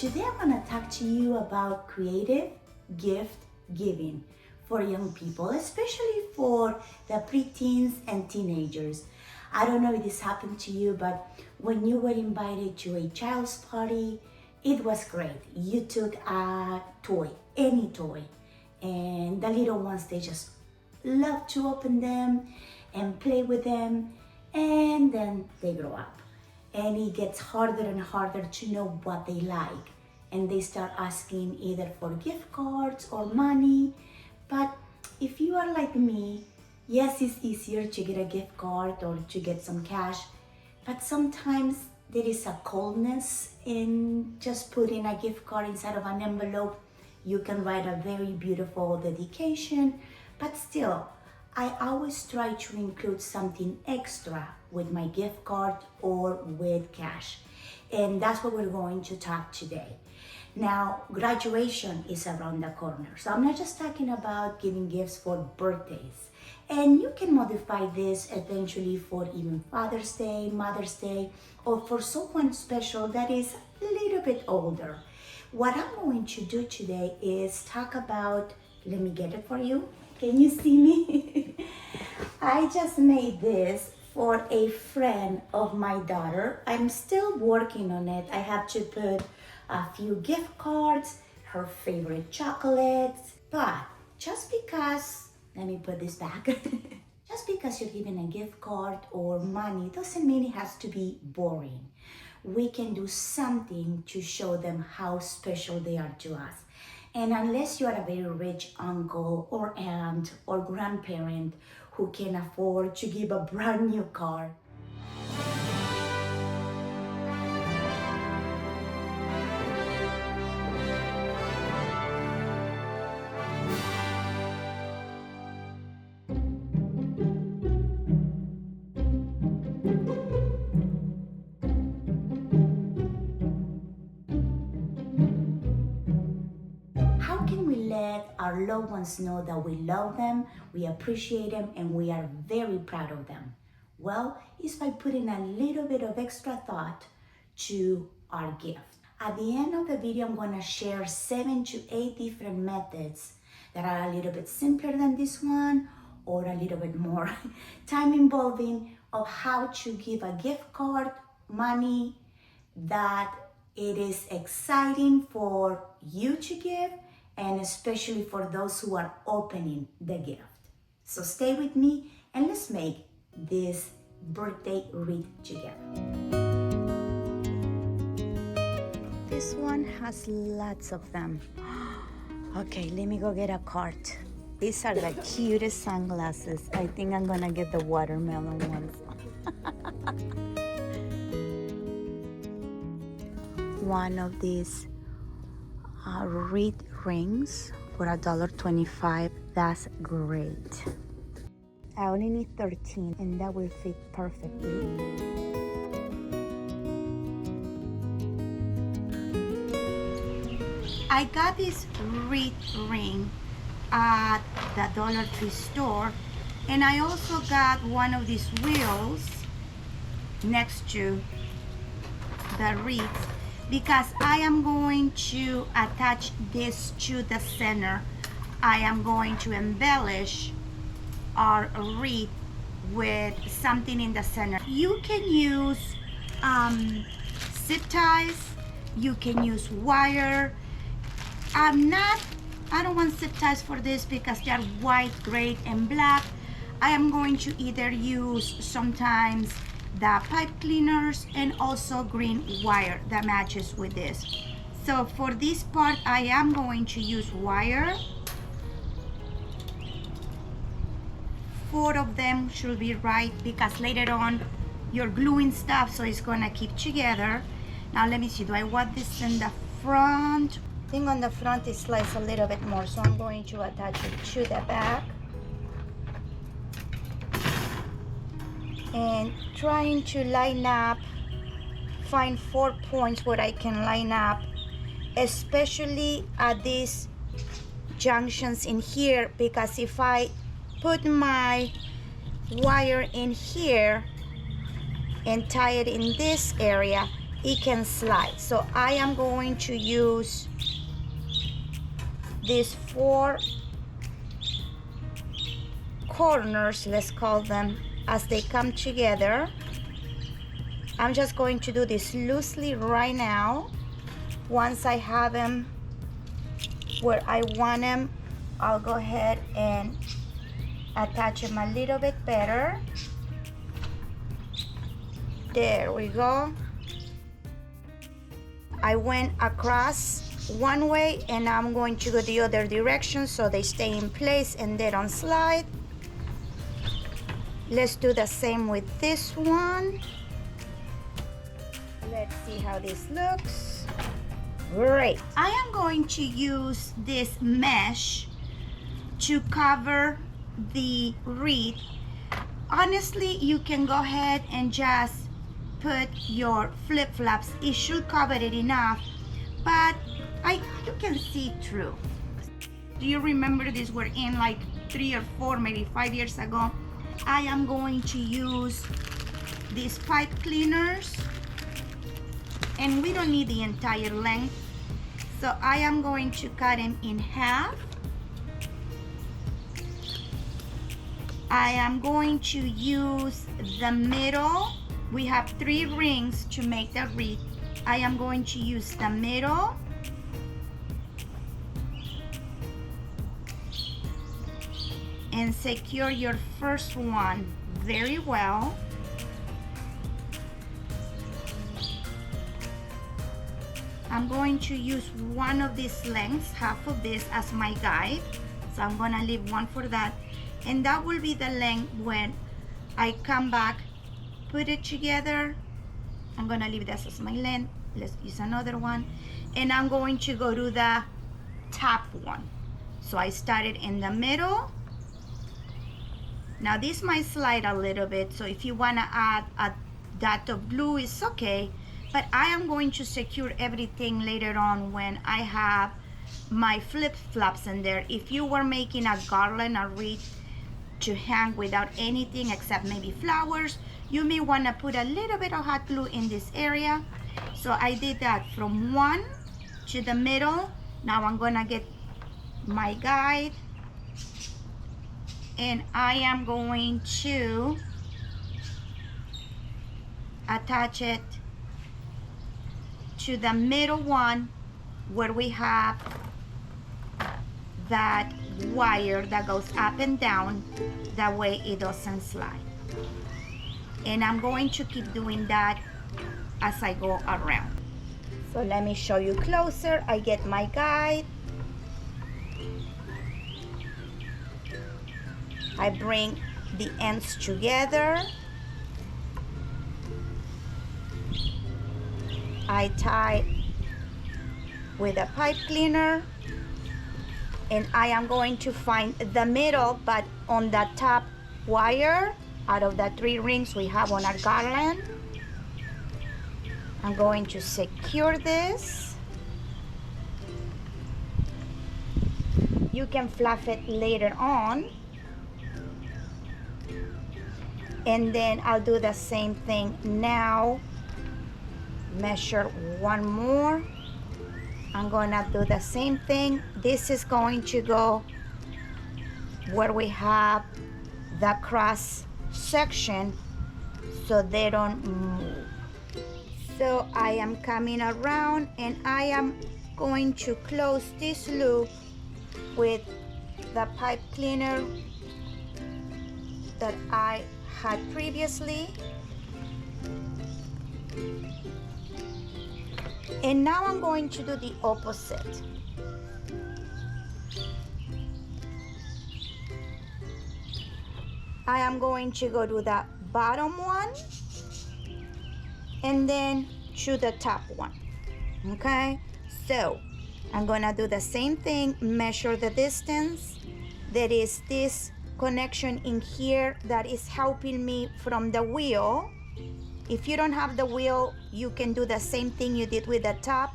Today I'm going to talk to you about creative gift giving for young people, especially for the preteens and teenagers. I don't know if this happened to you, but when you were invited to a child's party, it was great. You took a toy, any toy, and the little ones, they just love to open them and play with them, and then they grow up. And it gets harder and harder to know what they like. And they start asking either for gift cards or money. But if you are like me, yes, it's easier to get a gift card or to get some cash. But sometimes there is a coldness in just putting a gift card inside of an envelope. You can write a very beautiful dedication, but still, I always try to include something extra with my gift card or with cash. And that's what we're going to talk today. Now, graduation is around the corner. So I'm not just talking about giving gifts for birthdays. And you can modify this eventually for even Father's Day, Mother's Day, or for someone special that is a little bit older. What I'm going to do today is talk about, let me get it for you. Can you see me? I just made this for a friend of my daughter. I'm still working on it. I have to put a few gift cards, her favorite chocolates, but just because, let me put this back. Just because you're giving a gift card or money doesn't mean it has to be boring. We can do something to show them how special they are to us. And unless you are a very rich uncle or aunt or grandparent who can afford to give a brand new car, let our loved ones know that we love them, we appreciate them, and we are very proud of them? Well, it's by putting a little bit of extra thought to our gift. At the end of the video, I'm going to share 7 to 8 different methods that are a little bit simpler than this one or a little bit more time involving of how to give a gift card, money, that it is exciting for you to give, and especially for those who are opening the gift. So stay with me and let's make this birthday wreath together. This one has lots of them. Okay, let me go get a cart. These are the cutest sunglasses. I think I'm gonna get the watermelon ones. One of these wreath rings for $1.25. That's great. I only need 13 and that will fit perfectly. I got this wreath ring at the Dollar Tree store, and I also got one of these wheels next to the wreath, because I am going to attach this to the center. I am going to embellish our wreath with something in the center. You can use zip ties, you can use wire. I don't want zip ties for this because they are white, gray, and black. I am going to either use sometimes the pipe cleaners and also green wire that matches with this. So for this part, I am going to use wire. 4 of them should be right, because later on you're gluing stuff, so it's gonna keep together. Now let me see, do I want this in the front? I think on the front it slides a little bit more, so I'm going to attach it to the back. And trying to line up, find 4 points where I can line up, especially at these junctions in here, because if I put my wire in here and tie it in this area, it can slide. So I am going to use these 4 corners, let's call them, as they come together. I'm just going to do this loosely right now. Once I have them where I want them, I'll go ahead and attach them a little bit better. There we go. I went across one way and I'm going to go the other direction so they stay in place and they don't slide. Let's do the same with this one. Let's see how this looks. Great. I am going to use this mesh to cover the wreath. Honestly, you can go ahead and just put your flip-flops. It should cover it enough, but you can see through. Do you remember this? We're in like 3 or 4, maybe 5 years ago. I am going to use these pipe cleaners, and we don't need the entire length, so I am going to cut them in half. I am going to use the middle. We have 3 rings to make the wreath. I am going to use the middle. And secure your first one very well. I'm going to use one of these lengths, half of this, as my guide. So I'm gonna leave one for that. And that will be the length when I come back, put it together. I'm gonna leave this as my length. Let's use another one. And I'm going to go to the top one. So I started in the middle. Now this might slide a little bit, so if you wanna add a dot of blue, it's okay. But I am going to secure everything later on when I have my flip-flops in there. If you were making a garland, a wreath to hang without anything except maybe flowers, you may wanna put a little bit of hot glue in this area. So I did that from one to the middle. Now I'm gonna get my guide, and I am going to attach it to the middle one where we have that wire that goes up and down. That way it doesn't slide. And I'm going to keep doing that as I go around. So let me show you closer. I get my guide. I bring the ends together. I tie with a pipe cleaner, and I am going to find the middle, but on the top wire out of the 3 rings we have on our garland. I'm going to secure this. You can fluff it later on. And then I'll do the same thing now. Measure one more. I'm gonna do the same thing. This is going to go where we have the cross section so they don't move. So I am coming around and I am going to close this loop with the pipe cleaner that I had previously. And now I'm going to do the opposite. I am going to go to the bottom one and then to the top one. Okay, so I'm gonna do the same thing, measure the distance. There is this connection in here that is helping me from the wheel. If you don't have the wheel, you can do the same thing you did with the top.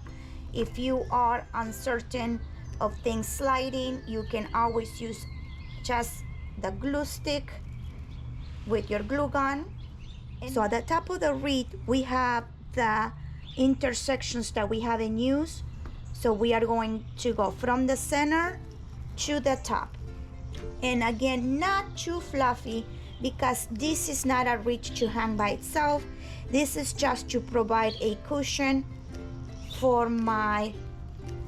If you are uncertain of things sliding, you can always use just the glue stick with your glue gun. So at the top of the wreath, we have the intersections that we haven't used. So we are going to go from the center to the top. And again, not too fluffy, because this is not a wreath to hang by itself. This is just to provide a cushion for my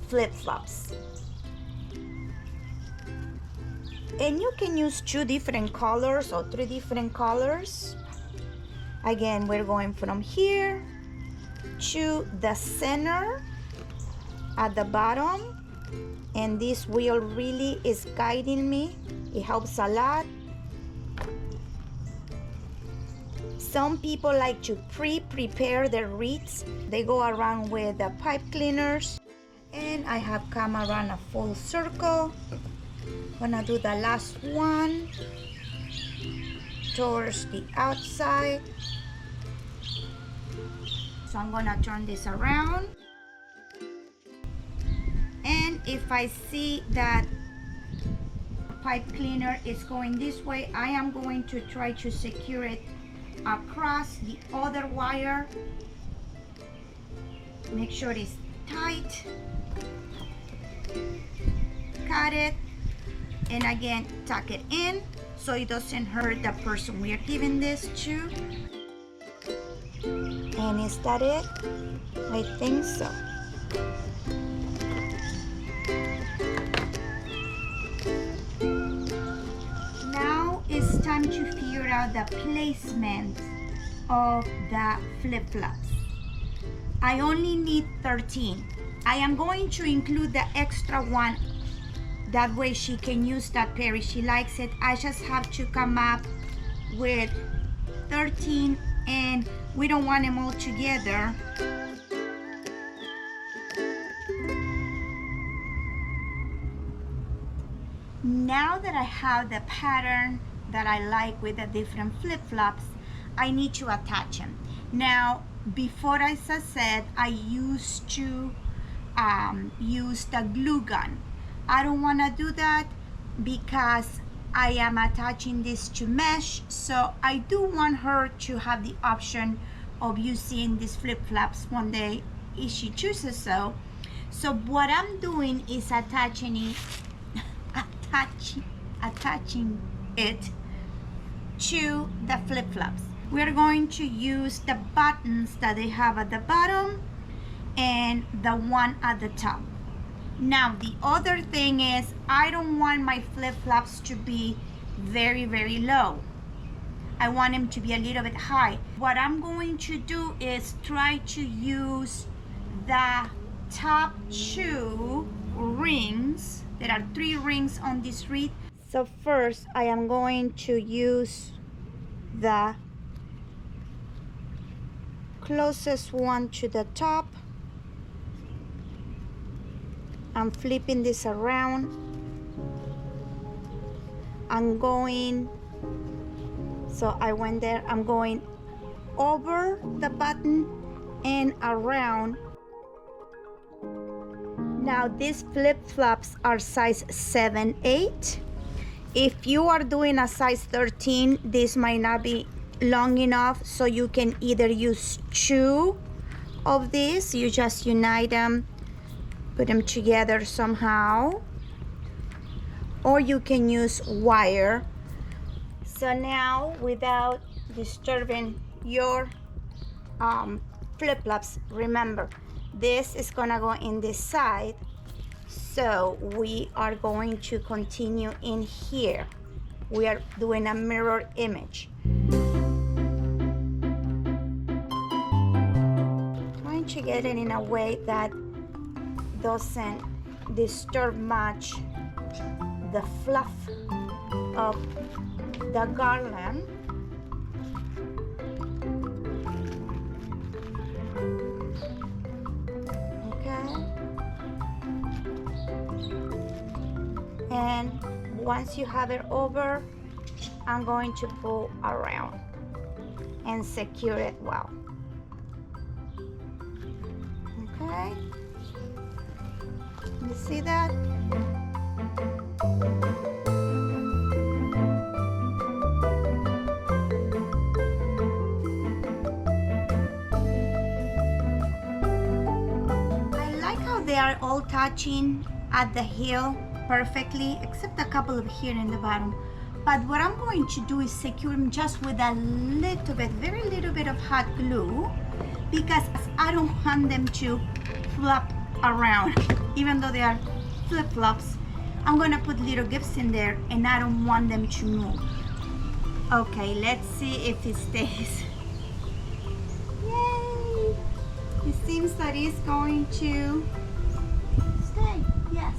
flip-flops. And you can use 2 different colors or 3 different colors. Again, we're going from here to the center at the bottom, and this wheel really is guiding me. It helps a lot. Some people like to prepare their wreaths. They go around with the pipe cleaners, and I have come around a full circle. Gonna do the last one towards the outside. So I'm gonna turn this around, and if I see that pipe cleaner is going this way, I am going to try to secure it across the other wire. Make sure it's tight. Cut it, and again tuck it in so it doesn't hurt the person we are giving this to. And is that it? I think so. Now it's time to figure out the placement of the flip-flops. I only need 13. I am going to include the extra one. That way she can use that pair if she likes it. I just have to come up with 13, and we don't want them all together. Now that I have the pattern that I like with the different flip-flops, I need to attach them. Now, before, as I said, I used to use the glue gun. I don't want to do that because I am attaching this to mesh, so I do want her to have the option of using these flip-flops one day if she chooses so. So what I'm doing is attaching it to the flip-flops. We're going to use the buttons that they have at the bottom and the one at the top. Now the other thing is, I don't want my flip-flops to be very, very low. I want them to be a little bit high. What I'm going to do is try to use the top 2 rings. There are 3 rings on this wreath. So first I am going to use the closest one to the top. I'm flipping this around. I'm going, so I went there, I'm going over the button and around. Now these flip-flops are size 7/8. If you are doing a size 13, this might not be long enough, so you can either use 2 of these. You just unite them, put them together somehow, or you can use wire. So now, without disturbing your flip-flops, remember this is gonna go in this side, so we are going to continue in here. We are doing a mirror image. Trying to get it in a way that doesn't disturb much the fluff of the garland. Okay. And once you have it over, I'm going to pull around and secure it well. Okay. You see that? they are all touching at the heel perfectly, except a couple of here in the bottom. But what I'm going to do is secure them just with a little bit, very little bit of hot glue, because I don't want them to flop around. Even though they are flip-flops, I'm gonna put little gifts in there and I don't want them to move. Okay, let's see if it stays. Yay! It seems that it's going to stay, yes.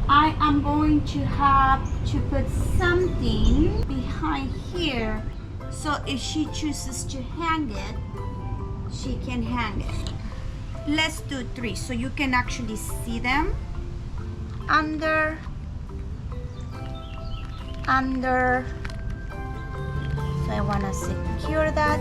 I am going to have to put something behind here, so if she chooses to hang it, she can hang it. Let's do 3 so you can actually see them. Under. So I want to secure that.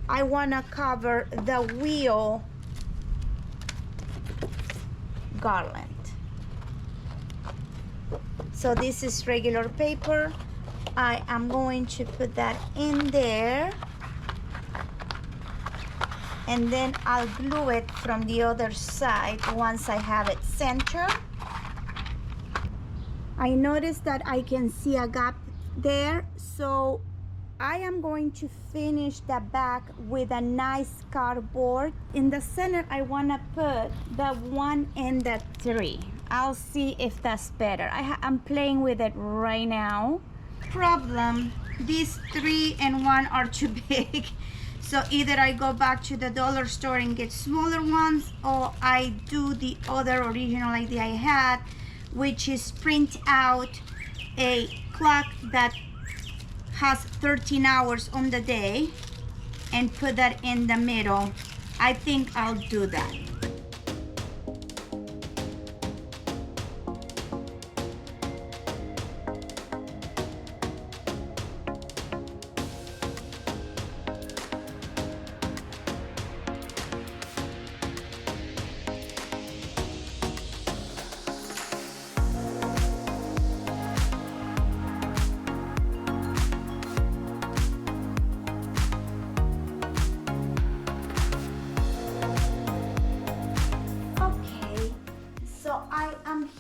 I want to cover the wheel garland. So this is regular paper. I am going to put that in there, and then I'll glue it from the other side once I have it centered. I noticed that I can see a gap there, so I am going to finish the back with a nice cardboard. In the center, I want to put the 1 and the 3. I'll see if that's better. I'm playing with it right now. Problem, these 3 and 1 are too big. So either I go back to the dollar store and get smaller ones, or I do the other original idea I had, which is print out a clock that has 13 hours on the day and put that in the middle. I think I'll do that.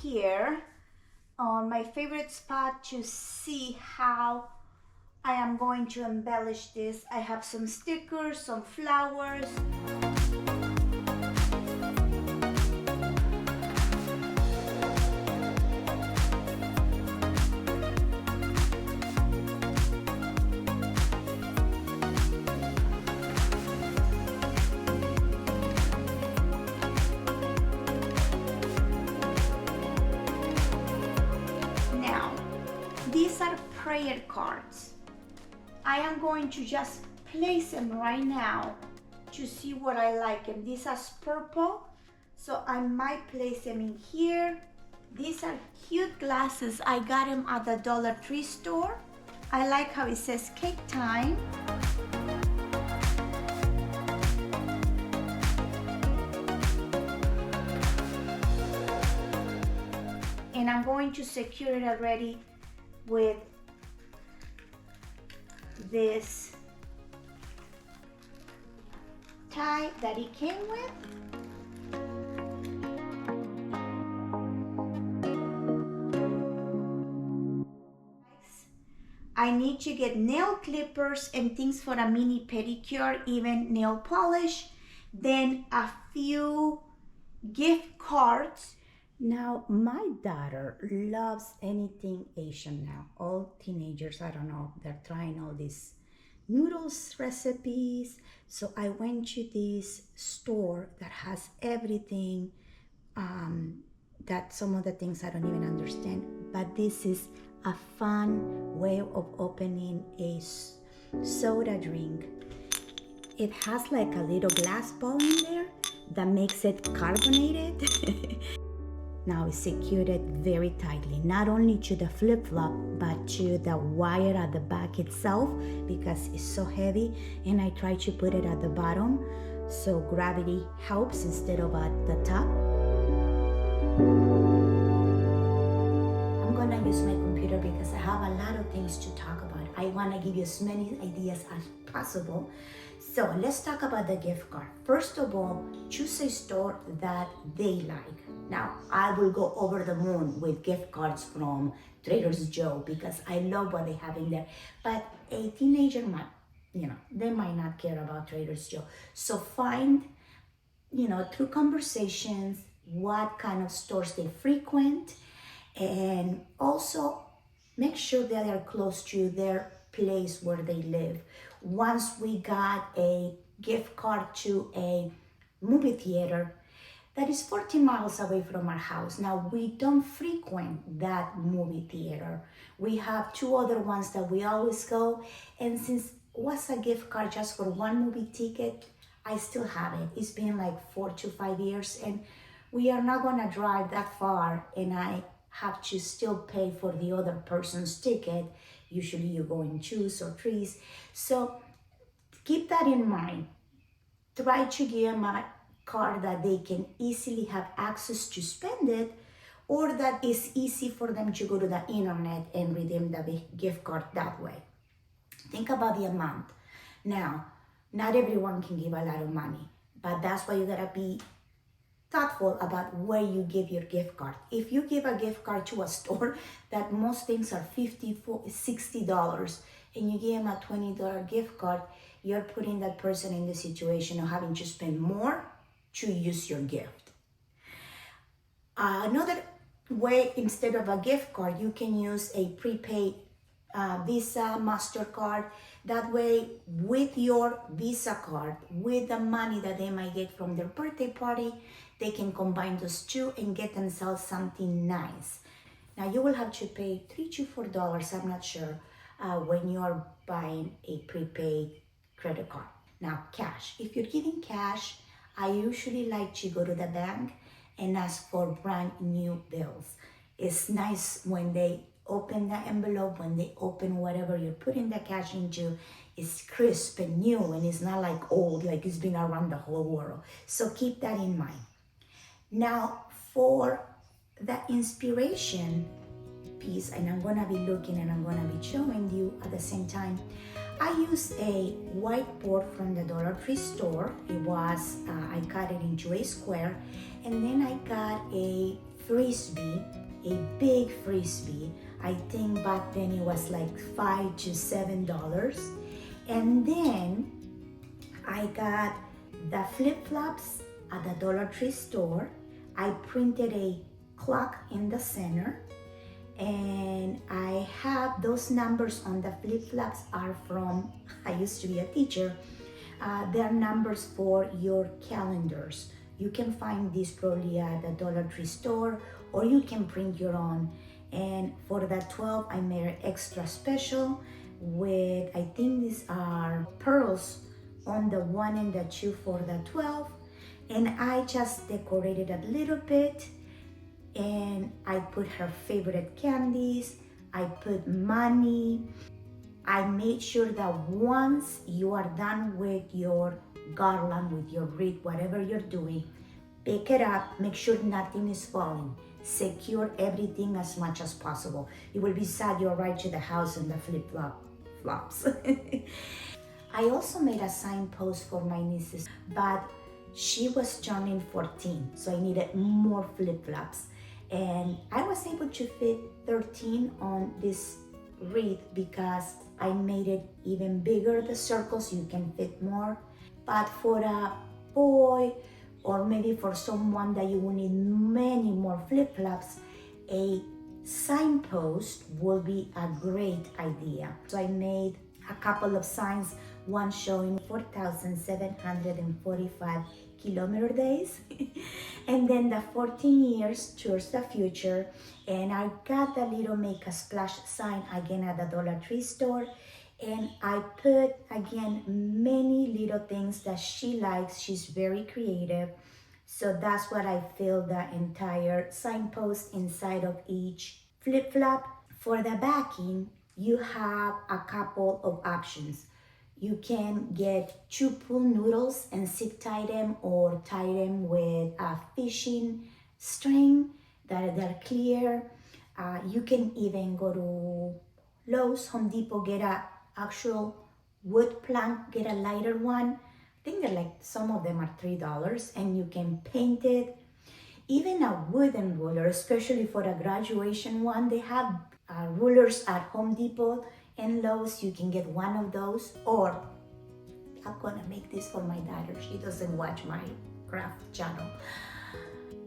Here on my favorite spot to see how I am going to embellish this. I have some stickers, some flowers. These are prayer cards. I am going to just place them right now to see what I like them. These are purple, so I might place them in here. These are cute glasses. I got them at the Dollar Tree store. I like how it says cake time. And I'm going to secure it already with this tie that it came with. I need to get nail clippers and things for a mini pedicure, even nail polish, then a few gift cards. Now, my daughter loves anything Asian now. All teenagers, I don't know, they're trying all these noodles recipes. So I went to this store that has everything, that some of the things I don't even understand. But this is a fun way of opening a soda drink. It has like a little glass ball in there that makes it carbonated. Now it's secured very tightly, not only to the flip-flop, but to the wire at the back itself, because it's so heavy, and I try to put it at the bottom so gravity helps instead of at the top. I'm gonna use my computer because I have a lot of things to talk about. I wanna give you as many ideas as possible. So let's talk about the gift card. First of all, choose a store that they like. Now, I will go over the moon with gift cards from Trader Joe's because I love what they have in there. But a teenager might, they might not care about Trader Joe's. So find, through conversations, what kind of stores they frequent, and also make sure that they're close to their place where they live. Once we got a gift card to a movie theater that is 40 miles away from our house. Now, we don't frequent that movie theater. We have 2 other ones that we always go, and since it was a gift card just for one movie ticket, I still have it. It's been like 4 to 5 years, and we are not gonna drive that far, and I have to still pay for the other person's ticket. Usually you go in 2s or 3s. So keep that in mind. Try to give them a card that they can easily have access to spend it, or that is easy for them to go to the internet and redeem the gift card that way. Think about the amount. Now, not everyone can give a lot of money, but that's why you gotta be thoughtful about where you give your gift card. If you give a gift card to a store that most things are $50, $60, and you give them a $20 gift card, you're putting that person in the situation of having to spend more to use your gift. Another way, instead of a gift card, you can use a prepaid Visa, MasterCard. That way, with your Visa card, with the money that they might get from their birthday party, they can combine those two and get themselves something nice. Now, you will have to pay $3 to $4, I'm not sure, when you're buying a prepaid credit card. Now, cash. If you're giving cash, I usually like to go to the bank and ask for brand new bills. It's nice when they open the envelope, when they open whatever you're putting the cash into, it's crisp and new, and it's not like old, like it's been around the whole world. So keep that in mind. Now, for the inspiration piece, and I'm gonna be looking and I'm gonna be showing you at the same time, I used a whiteboard from the Dollar Tree store. It was, I cut it into a square, and then I got a frisbee, a big frisbee. I think back then it was like $5 to $7. And then I got the flip-flops at the Dollar Tree store. I printed a clock in the center, and I have those numbers on the flip-flops are from, I used to be a teacher. They're numbers for your calendars. You can find these probably at the Dollar Tree store, or you can print your own. And for that 12, I made an extra special with, I think these are pearls on the 1 and the 2 for the 12. And I just decorated a little bit, and I put her favorite candies, I put money. I made sure that once you are done with your garland, with your wreath, whatever you're doing, pick it up, make sure nothing is falling. Secure everything as much as possible. You will be sad you arrived to the house and the flip-flops. I also made a signpost for my nieces, but she was turning 14, so I needed more flip-flops. And I was able to fit 13 on this wreath because I made it even bigger, the circles, you can fit more. But for a boy, or maybe for someone that you will need many more flip-flops, a signpost will be a great idea. So I made a couple of signs, one showing 4,745 kilometer days, and then the 14 years towards the future. And I got the little make a splash sign again at the Dollar Tree store, and I put again many little things that she likes. She's very creative, so that's what I filled the entire signpost inside of each flip-flop. For the backing, you have a couple of options. You can get 2 pool noodles and zip tie them, or tie them with a fishing string that they're clear. You can even go to Lowe's, Home Depot, get a actual wood plank, get a lighter one. I think they're like, some of them are $3, and you can paint it. Even a wooden ruler, especially for a graduation one, they have rulers at Home Depot and Lowe's. You can get one of those. Or I'm gonna make this for my daughter. She doesn't watch my craft channel.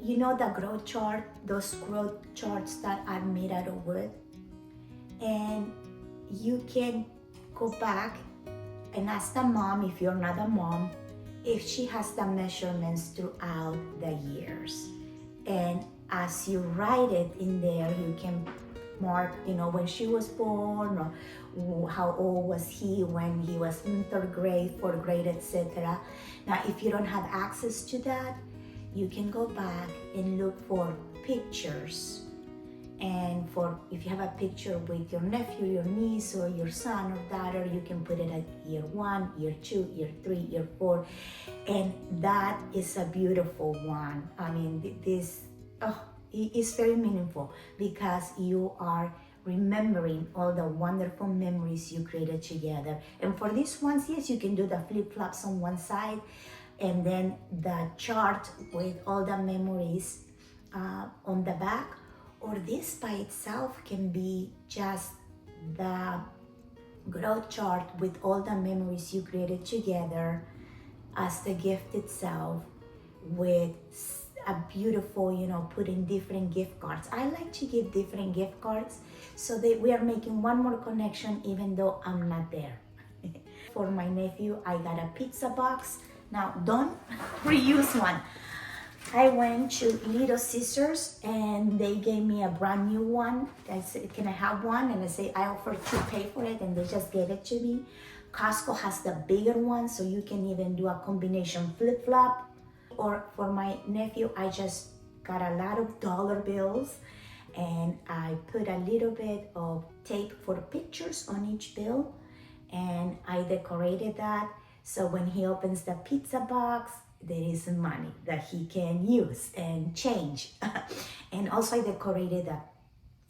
You know the growth chart, those growth charts that are made out of wood? And you can go back and ask the mom, if you're not a mom, if she has the measurements throughout the years. And as you write it in there, you can mark, when she was born, or how old was he when he was in 3rd grade, 4th grade, etc. Now, if you don't have access to that, you can go back and look for pictures. And if you have a picture with your nephew, your niece, or your son or daughter, you can put it at year 1, year 2, year 3, year 4. And that is a beautiful one. I mean, it's very meaningful, because you are remembering all the wonderful memories you created together. And for these ones, yes, you can do the flip-flops on one side, and then the chart with all the memories on the back. Or this by itself can be just the growth chart with all the memories you created together as the gift itself, with a beautiful, putting different gift cards. I like to give different gift cards so that we are making one more connection even though I'm not there. For my nephew, I got a pizza box. Now, don't reuse one. I went to Little Scissors and they gave me a brand new one. I said, can I have one? And I say, I offered to pay for it, and they just gave it to me. Costco has the bigger one, so you can even do a combination flip-flop. Or for my nephew, I just got a lot of dollar bills, and I put a little bit of tape for pictures on each bill, and I decorated that. So when he opens the pizza box, there is money that he can use and change. And also I decorated the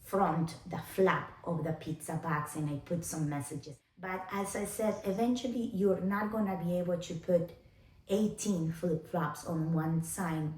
front, the flap of the pizza box, and I put some messages. But as I said, eventually you're not gonna be able to put 18 flip-flops on one sign,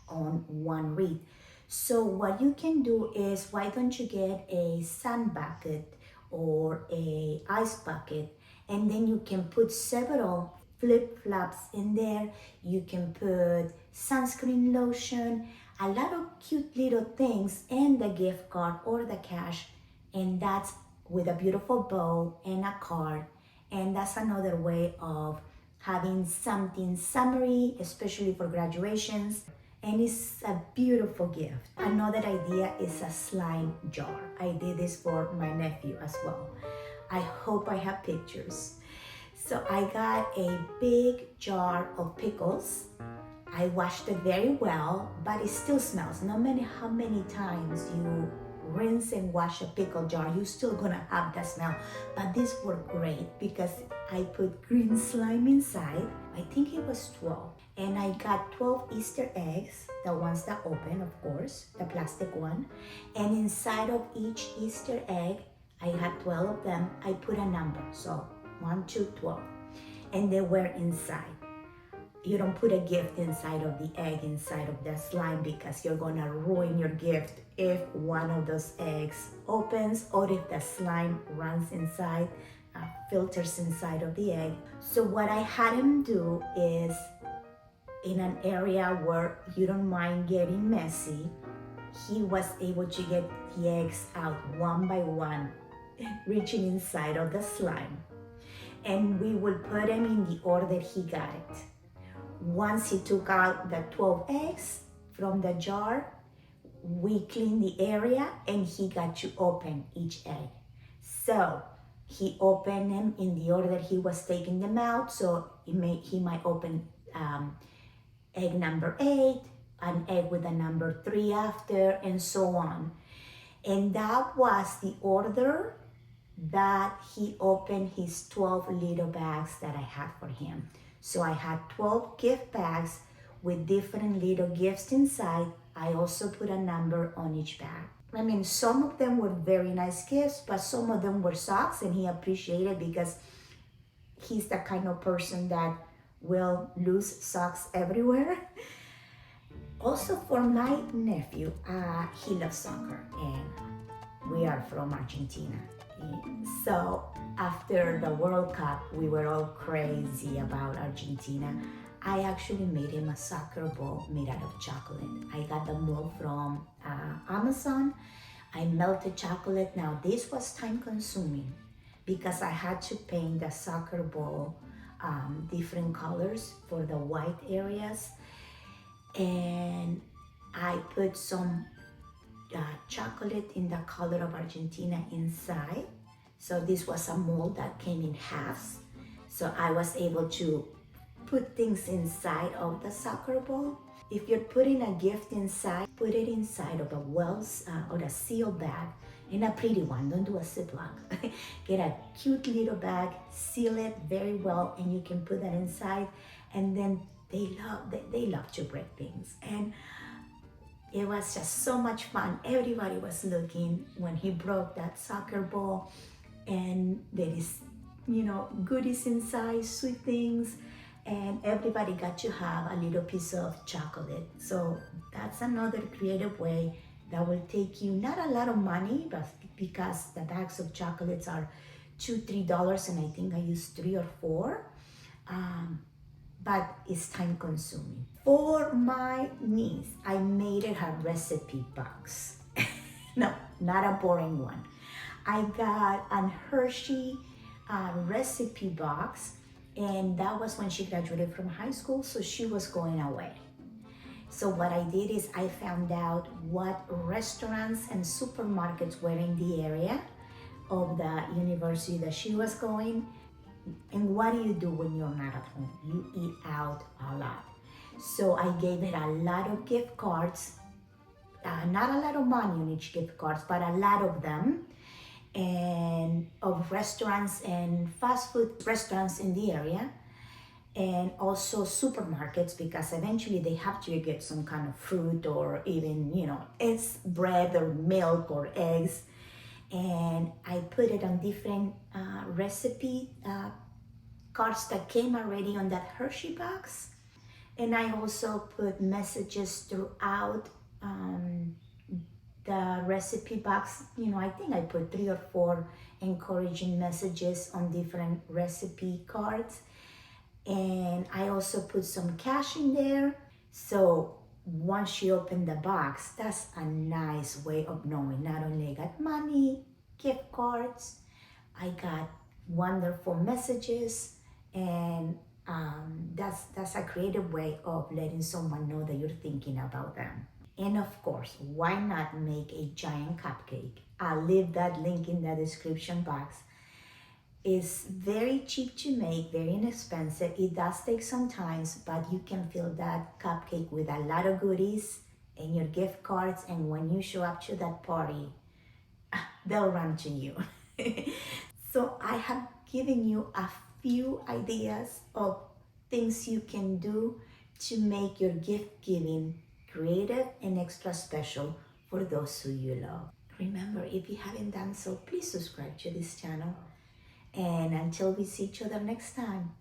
on one wreath. So what you can do is, why don't you get a sand bucket or a ice bucket, and then you can put several flip-flops in there. You can put sunscreen lotion, a lot of cute little things, and the gift card or the cash, and that's with a beautiful bow and a card. And that's another way of having something summery, especially for graduations, and it's a beautiful gift. Another idea is a slime jar. I did this for my nephew as well. I hope I have pictures. So I got a big jar of pickles. I washed it very well, but it still smells. No matter how many times you rinse and wash a pickle jar, you're still gonna have that smell. But this worked great because I put green slime inside. I think it was 12. And I got 12 Easter eggs, the ones that open, of course, the plastic one. And inside of each Easter egg, I had 12 of them. I put a number, so 1, 2, 12. And they were inside. You don't put a gift inside of the egg, inside of the slime, because you're gonna ruin your gift if one of those eggs opens or if the slime runs inside, filters inside of the egg. So what I had him do is, in an area where you don't mind getting messy, he was able to get the eggs out one by one, reaching inside of the slime. And we will put them in the order he got it. Once he took out the 12 eggs from the jar, we cleaned the area and he got to open each egg. So he opened them in the order that he was taking them out. So he might open egg number 8, an egg with a number 3 after, and so on. And that was the order that he opened his 12 little bags that I had for him. So I had 12 gift bags with different little gifts inside. I also put a number on each bag. I mean, some of them were very nice gifts, but some of them were socks, and he appreciated because he's the kind of person that will lose socks everywhere. Also for my nephew, he loves soccer, and we are from Argentina. So after the World Cup, we were all crazy about Argentina. I actually made him a soccer ball made out of chocolate. I got the mold from Amazon. I melted chocolate. Now this was time consuming because I had to paint the soccer ball different colors for the white areas. And I put some chocolate in the color of Argentina inside. So this was a mold that came in halves. So I was able to put things inside of the soccer ball. If you're putting a gift inside, put it inside of a or a sealed bag, in a pretty one. Don't do a Ziploc. Get a cute little bag, seal it very well, and you can put that inside. And then they love to break things. And it was just so much fun. Everybody was looking when he broke that soccer ball, and there is, goodies inside, sweet things, and everybody got to have a little piece of chocolate. So that's another creative way that will take you not a lot of money, but because the bags of chocolates are $2-3, and I think I used 3 or 4. But it's time consuming. For my niece, I made her recipe box. No, not a boring one. I got a Hershey recipe box, and that was when she graduated from high school, so she was going away. So what I did is I found out what restaurants and supermarkets were in the area of the university that she was going. And what do you do when you're not at home? You eat out a lot. So I gave her a lot of gift cards, not a lot of money on each gift cards, but a lot of them, and of restaurants and fast food restaurants in the area, and also supermarkets, because eventually they have to get some kind of fruit or even, it's bread or milk or eggs. And I put it on different recipe cards that came already on that Hershey box. And I also put messages throughout the recipe box. I think I put 3 or 4 encouraging messages on different recipe cards. And I also put some cash in there. So once she opened the box, that's a nice way of knowing not only I got money, gift cards, I got wonderful messages, and that's a creative way of letting someone know that you're thinking about them. And of course, why not make a giant cupcake? I'll leave that link in the description box. It's very cheap to make, very inexpensive. It does take some time, but you can fill that cupcake with a lot of goodies and your gift cards, and when you show up to that party, they'll run to you. So I have given you a few ideas of things you can do to make your gift giving creative and extra special for those who you love. Remember, if you haven't done so, please subscribe to this channel. And until we see each other next time,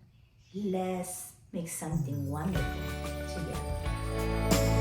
let's make something wonderful together.